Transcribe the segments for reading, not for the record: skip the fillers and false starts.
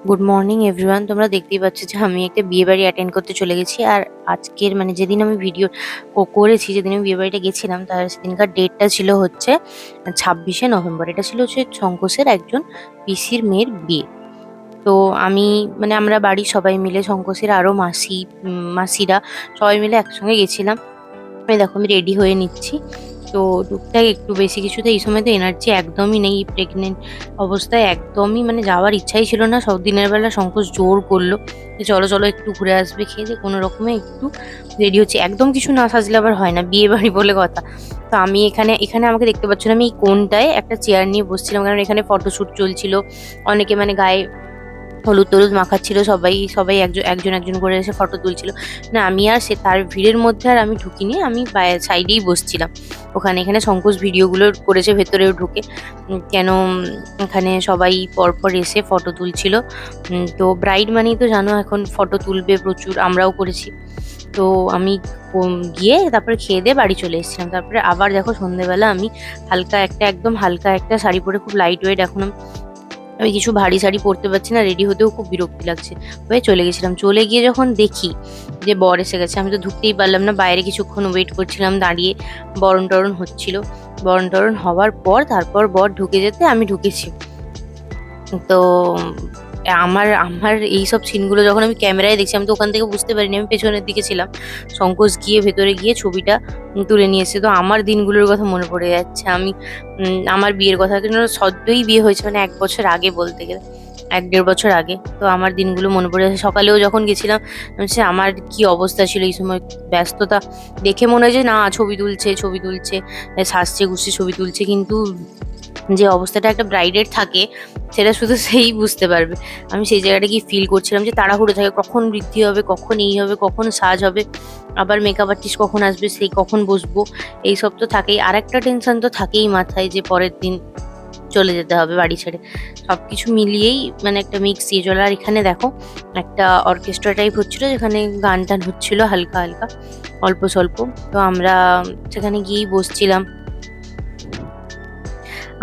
Good morning everyone. তোমরা দেখতেই পাচ্ছ যে আমি একটা বিয়ে বাড়ি অ্যাটেন্ড করতে চলে গেছি। আর আজকের মানে যেদিন আমি ভিডিও করেছি, যেদিন আমি বিয়ে বাড়িটা গেছিলাম, তার সেদিনকার ডেটটা ছিল হচ্ছে 26শে নভেম্বর। এটা ছিল হচ্ছে শঙ্কোষের একজন পিসির মেয়ের বিয়ে। তো আমি মানে আমরা বাড়ির সবাই মিলে, শঙ্কোষের আরো মাসিরা সবাই মিলে একসঙ্গে গেছিলাম। এই দেখো আমি রেডি হয়ে নিচ্ছি। তো টুকটাক একটু বেশি কিছুতে এই সময় তো এনার্জি একদমই নেই। প্রেগনেন্ট অবস্থায় একদমই মানে যাওয়ার ইচ্ছাই ছিল না। সব দিনের বেলা সংকোচ জোর করলো যে চলো চলো একটু ঘুরে আসবে, খেয়ে দিয়ে কোনো রকমে একটু রেডি হচ্ছে। একদম কিছু না সাজলে আবার হয় না, বিয়ে বাড়ি বলে কথা। তো আমি এখানে এখানে আমাকে দেখতে পাচ্ছ না, আমি এই কোণটায় একটা চেয়ার নিয়ে বসছিলাম, কারণ এখানে ফটোশুট চলছিল। অনেকে মানে গায়ে হলুদ টলুদ মাখাচ্ছিল, সবাই সবাই একজন একজন একজন করে এসে ফটো তুলছিল। না আমি আর সে তার ভিড়ের মধ্যে আর আমি ঢুকিনি, আমি সাইডেই বসছিলাম। এখানে সংকোচ ভিডিওগুলো করেছে ভেতরেও ঢুকে। কেন এখানে সবাই পরপর এসে ফটো তুলছিল। তো ব্রাইড মানেই তো জানো এখন ফটো তুলবে প্রচুর, আমরাও করেছি। তো আমি গিয়ে তারপরে খেয়ে দিয়ে বাড়ি চলে এসেছিলাম। তারপরে আবার দেখো সন্ধ্যেবেলা আমি একদম হালকা একটা শাড়ি পরে, খুব লাইট ওয়েট, এখন আমি কিছু ভারী শাড়ি পরতে পারছি না, রেডি হতেও খুব বিরক্তি লাগছে, হয়ে চলে গেছিলাম। চলে গিয়ে যখন দেখি যে বর এসে গেছে, আমি তো ঢুকতেই পারলাম না, বাইরে কিছুক্ষণ ওয়েট করছিলাম দাঁড়িয়ে। বরণ টরণ হচ্ছিল। বরণ টরণ হওয়ার পর তারপর বর ঢুকে যেতে আমি ঢুকেছি। তো আমার আমার এইসব সিনগুলো যখন আমি ক্যামেরায় দেখছি, আমি তো ওখান থেকে বুঝতে পারিনি, আমি পেছনের দিকে ছিলাম। সংকোচ গিয়ে ভেতরে গিয়ে ছবিটা তুলে নিয়ে এসেছে। তো আমার দিনগুলোর কথা মনে পড়ে যাচ্ছে। আমি আমার বিয়ের কথা, কিন্তু সদ্যই বিয়ে হয়েছে, মানে 1 বছর আগে বলতে গেলে, 1-1.5 বছর আগে। তো আমার দিনগুলো মনে পড়ে যাচ্ছে। সকালেও যখন গেছিলাম, সে আমার কি অবস্থা ছিল এই সময়, ব্যস্ততা দেখে মনে হয় যে না ছবি তুলছে ছবি তুলছে, সাজছে গুছছে ছবি তুলছে, কিন্তু যে অবস্থাটা একটা ব্রাইডের থাকে সেটা শুধু সেই বুঝতে পারবে। আমি সেই জায়গাটা গিয়ে ফিল করছিলাম যে তাড়াহুড়ো থাকে, কখন বৃদ্ধি হবে, কখন এই হবে, কখন সাজ হবে, আবার মেকআপ আর্টিস্ট কখন আসবে, সেই কখন বসবো, এইসব তো থাকেই। আর একটা টেনশন তো থাকেই মাথায়, যে পরের দিন চলে যেতে হবে বাড়ি ছেড়ে। সবকিছু মিলিয়েই মানে একটা মিক্স দিয়ে চলে। আর এখানে দেখো একটা অর্কেস্ট্রা টাইপ হচ্ছিল, যেখানে গান টান হচ্ছিল হালকা হালকা, অল্প স্বল্প। তো আমরা সেখানে গিয়েই বসছিলাম।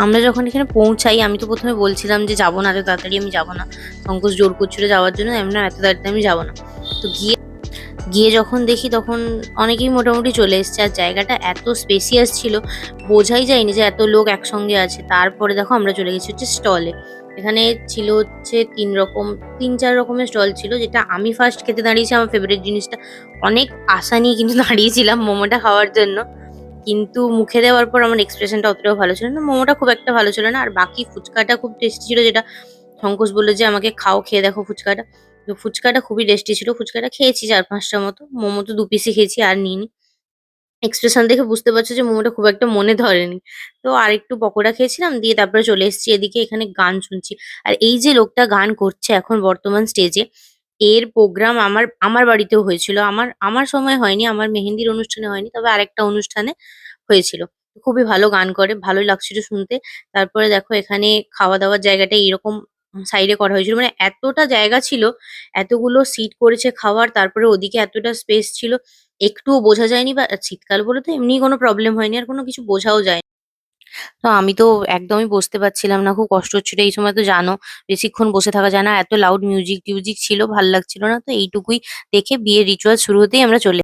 আমরা যখন এখানে পৌঁছাই, আমি তো প্রথমে বলছিলাম যে যাবো না, এত তাড়াতাড়ি আমি যাবো না। সংকোচ জোর করছিল যাওয়ার জন্য, আমি না এত তাড়াতাড়ি আমি যাবো না। তো গিয়ে গিয়ে যখন দেখি তখন অনেকেই মোটামুটি চলে এসছে, আর জায়গাটা এত স্পেসিয়াস ছিল, বোঝাই যায়নি যে এত লোক একসঙ্গে আছে। তারপরে দেখো আমরা চলে গেছি হচ্ছে স্টলে। এখানে ছিল হচ্ছে 3-4 রকমের স্টল ছিল, যেটা আমি ফার্স্ট খেতে দাঁড়িয়েছি, আমার ফেভারিট জিনিসটা। অনেক আশা নিয়ে কিন্তু দাঁড়িয়েছিলাম মোমোটা খাওয়ার জন্য, কিন্তু মুখে দেওয়ার পর আমার এক্সপ্রেশনটা অতটাও ভালো ছিল না। মোমোটা খুব একটা ভালো ছিল না। আর বাকি ফুচকাটা খুব টেস্টি ছিল, যেটা সংকোচ বলল যে আমাকে খাও, খেয়ে দেখো ফুচকাটা। তো ফুচকাটা খুবই টেস্টি ছিল। ফুচকাটা খেয়েছি 4-5টার মতো। মোমো তো 2 পিসই খেয়েছি, আর নিইনি। এক্সপ্রেশন দেখে বুঝতে পারছো যে মোমোটা খুব একটা মনে ধরেনি। তো আরেকটু পকোড়া খেয়েছিলাম, দিয়ে তারপরে চলে এসেছি এদিকে, এখানে গান শুনছি। আর এই যে লোকটা গান করছে এখন বর্তমান স্টেজে, এর প্রোগ্রাম আমার আমার বাড়িতেও হয়েছিল। আমার আমার সময় হয়নি, আমার মেহেন্দির অনুষ্ঠানে হয়নি, তবে আরেকটা অনুষ্ঠানে হয়েছিল। খুবই ভালো গান করে, ভালোই লাগছিল শুনতে। তারপরে দেখো এখানে খাওয়া-দাওয়ার জায়গাটা এরকম সাইডে করা হয়েছিল। মানে এতটা জায়গা ছিল, এতগুলো সিট করেছে খাওয়ার, তারপরে ওদিকে এতটা স্পেস ছিল, একটুও বোঝা যায়নি। বা শীতকাল বলে তো এমনিই কোনো প্রবলেম হয়নি, আর কোনো কিছু বোঝাও যায়নি। তো আমি তো একদমই বসতে পারছিলাম না, খুব কষ্ট হচ্ছিল। এই সময় তো জানো বেশিক্ষণ বসে থাকা যায় না, এত লাউড মিউজিক টিউজিক ছিল, ভাল লাগছিল না। তো এইটুকুই দেখে বিয়ের রিচুয়াল শুরু হতেই আমরা চলে